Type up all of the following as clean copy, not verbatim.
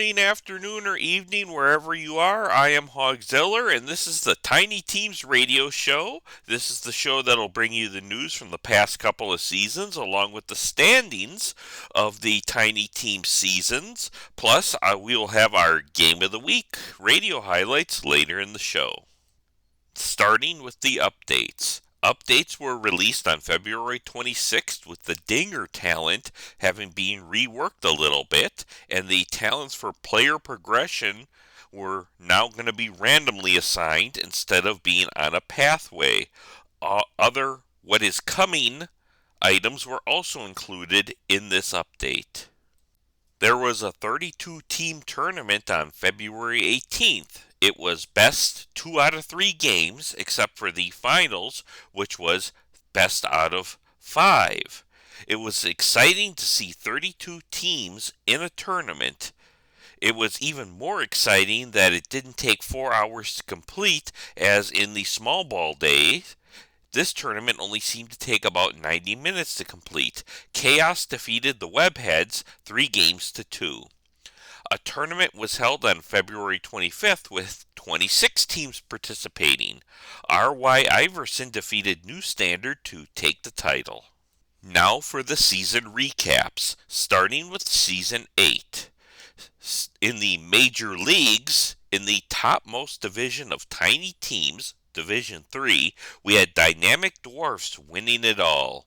morning, afternoon, or evening, wherever you are. I am Hogziller, and this is the Tiny Teams radio show. This is the show that'll bring you the news from the past couple of seasons, along with the standings of the Tiny Team seasons. Plus, we'll have our Game of the Week radio highlights later in the show. Starting with the updates. Updates were released on February 26th with the Dinger talent having been reworked a little bit, and the talents for player progression were now going to be randomly assigned instead of being on a pathway. Other what is coming items were also included in this update. There was a 32-team tournament on February 18th. It was best 2 out of 3 games, except for the finals, which was best out of 5. It was exciting to see 32 teams in a tournament. It was even more exciting that it didn't take 4 hours to complete, as in the small ball days. This tournament only seemed to take about 90 minutes to complete. Chaos defeated the Webheads 3-2. A tournament was held on February 25th with 26 teams participating. R.Y. Iverson defeated New Standard to take the title. Now for the season recaps, starting with Season 8. In the major leagues, in the topmost division of tiny teams, Division 3, we had Dynamic Dwarfs winning it all.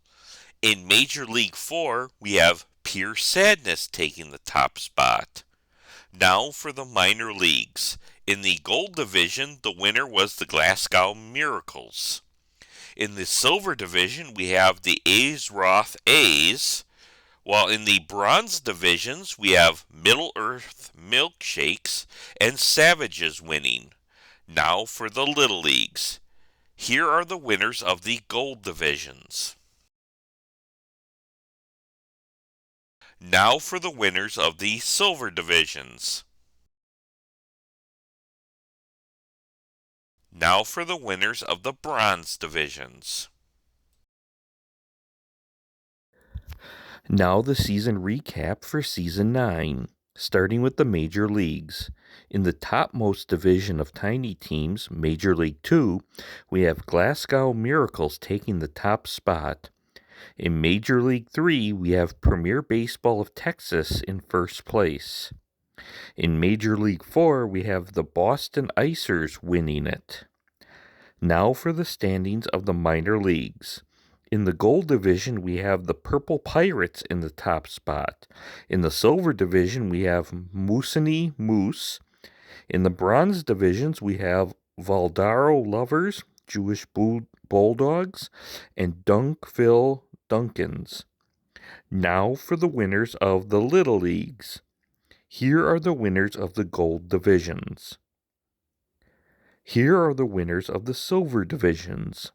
In Major League 4, we have Pure Sadness taking the top spot. Now for the minor leagues. In the Gold Division, the winner was the Glasgow Miracles. In the Silver Division, we have the A's Roth A's, while in the Bronze Divisions, we have Middle Earth Milkshakes and Savages winning. Now for the Little Leagues. Here are the winners of the Gold Divisions. Now for the winners of the Silver Divisions. Now for the winners of the Bronze Divisions. Now the season recap for Season 9, starting with the major leagues. In the topmost division of tiny teams, Major League 2, we have Glasgow Miracles taking the top spot. In Major League 3, we have Premier Baseball of Texas in first place. In Major League 4, we have the Boston Icers winning it. Now for the standings of the minor leagues. In the Gold Division, we have the Purple Pirates in the top spot. In the Silver Division, we have Moosonee Moose. In the Bronze Divisions, we have Valdaro Lovers, Jewish Bulldogs, and Dunkville Duncans. Now for the winners of the Little Leagues. Here are the winners of the Gold Divisions. Here are the winners of the Silver Divisions.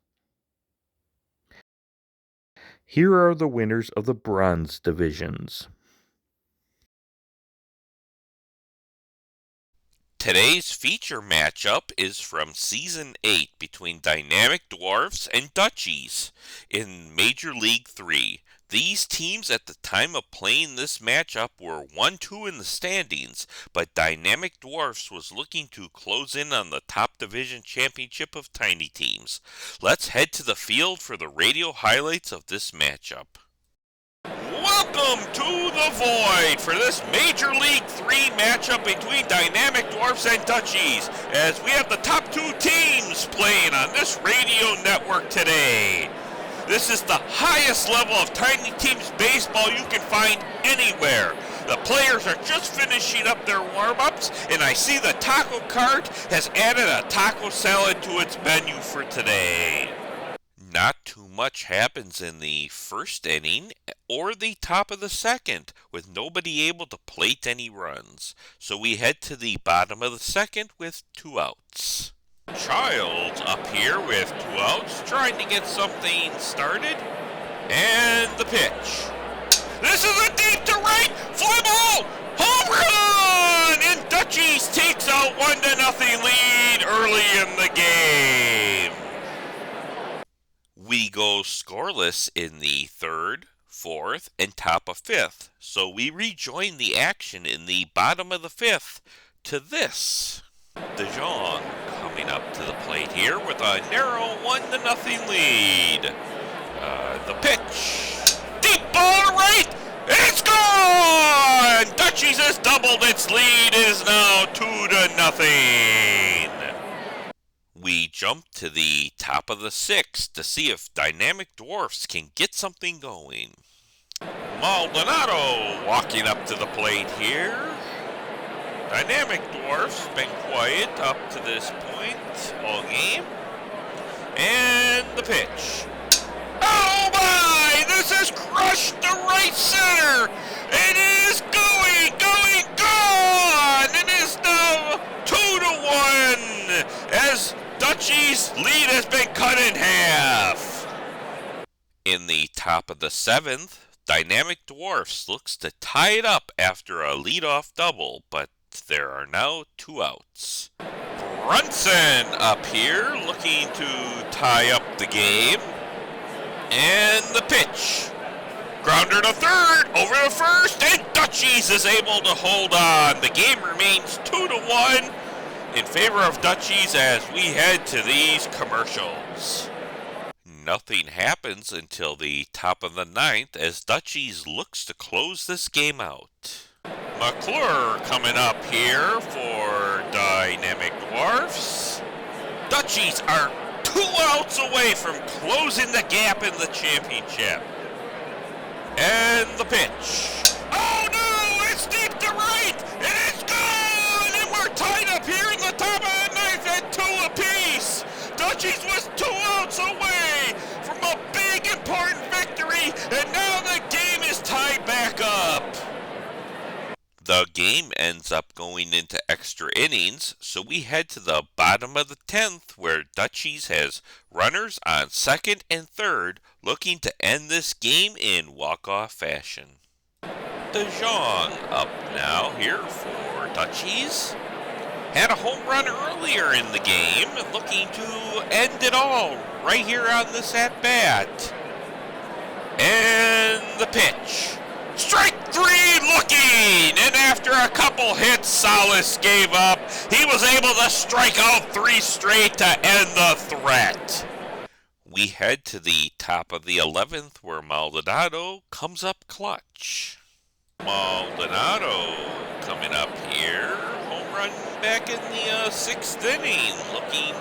Here are the winners of the Bronze Divisions. Today's feature matchup is from Season 8 between Dynamic Dwarfs and Dutchies in Major League 3. These teams at the time of playing this matchup were 1-2 in the standings, but Dynamic Dwarfs was looking to close in on the top division championship of tiny teams. Let's head to the field for the radio highlights of this matchup. Welcome to the Void for this Major League 3 matchup between Dynamic Dwarfs and Dutchies, as we have the top 2 teams playing on this radio network today. This is the highest level of tiny teams baseball you can find anywhere. The players are just finishing up their warm-ups, and I see the taco cart has added a taco salad to its menu for today. Not too much happens in the first inning or the top of the second, with nobody able to plate any runs. So we head to the bottom of the second with 2 outs. Childs up here with 2 outs, trying to get something started. And the pitch. This is a deep to right, fly ball, home run! And Dutchies takes a 1-0 lead early in the game. We go scoreless in the third fourth, and top of fifth. So we rejoin the action in the bottom of the fifth to this. DeJong coming up to the plate here with a narrow 1-0 lead. The pitch. Deep ball to right. It's gone! Dutchies has doubled its lead. It is now 2-0. We jump to the top of the sixth to see if Dynamic Dwarfs can get something going. Maldonado walking up to the plate here. Dynamic Dwarfs been quiet up to this point all game. And the pitch. Oh my! This has crushed the right center! It is going! Gone! It is now 2-1 as Dutchie's lead has been cut in half. In the top of the seventh, Dynamic Dwarfs looks to tie it up after a leadoff double, but there are now 2 outs. Brunson up here looking to tie up the game. And the pitch. Grounder to third, over to first, and Dutchies is able to hold on. The game remains 2-1 in favor of Dutchies as we head to these commercials. Nothing happens until the top of the ninth as Dutchies looks to close this game out. McClure coming up here for Dynamic Dwarfs. Dutchies are 2 outs away from closing the gap in the championship. And the pitch. Oh no, it's deep to right, and it's gone! And we're tied up here in the top of the ninth at 2 apiece. Dutchies was 2 outs away from a big important victory, and now the game is tied back up. The game ends up going into extra innings, so we head to the bottom of the 10th where Dutchies has runners on second and third looking to end this game in walk-off fashion. DeJong up now here for Dutchies. Had a home run earlier in the game, looking to end it all right here on this at-bat. And the pitch. Strike 3 looking, and after a couple hits Salas gave up, he was able to strike out 3 straight to end the threat. We head to the top of the 11th where Maldonado comes up clutch. Maldonado coming up here, home run back in the 6th inning, looking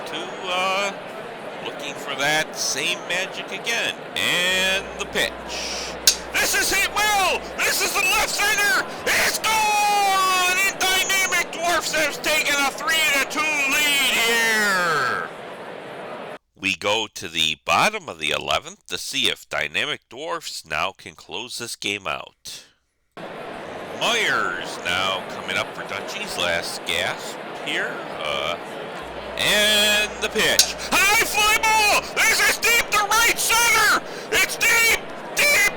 for that same magic again, and the pitch. This is hit well! This is the left center! It's gone! And Dynamic Dwarfs has taken a 3-2 lead here! We go to the bottom of the 11th to see if Dynamic Dwarfs now can close this game out. Myers now coming up for Dutchie's last gasp here. And the pitch. High fly ball! This is deep to right center! It's deep!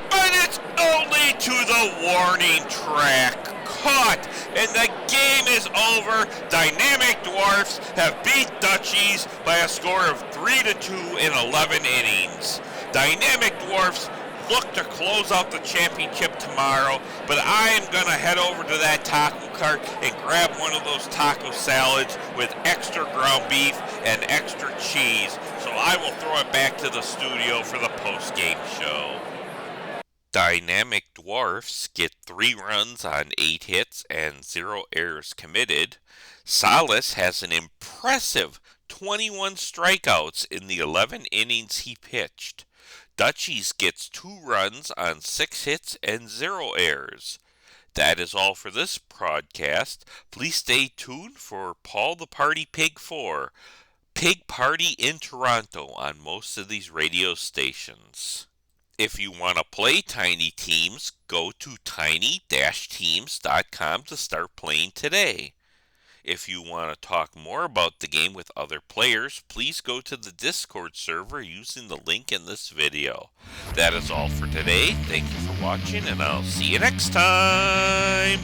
But it's only to the warning track. Caught, and the game is over. Dynamic Dwarfs have beat Dutchies by a score of 3-2 in 11 innings. Dynamic Dwarfs look to close out the championship tomorrow, but I am going to head over to that taco cart and grab one of those taco salads with extra ground beef and extra cheese, so I will throw it back to the studio for the post-game show. Dynamic Dwarfs get 3 runs on 8 hits and 0 errors committed. Salas has an impressive 21 strikeouts in the 11 innings he pitched. Dutchies gets 2 runs on 6 hits and 0 errors. That is all for this broadcast. Please stay tuned for Paul the Party Pig 4, Pig Party in Toronto on most of these radio stations. If you want to play Tiny Teams, go to tiny-teams.com to start playing today. If you want to talk more about the game with other players, please go to the Discord server using the link in this video. That is all for today. Thank you for watching, and I'll see you next time.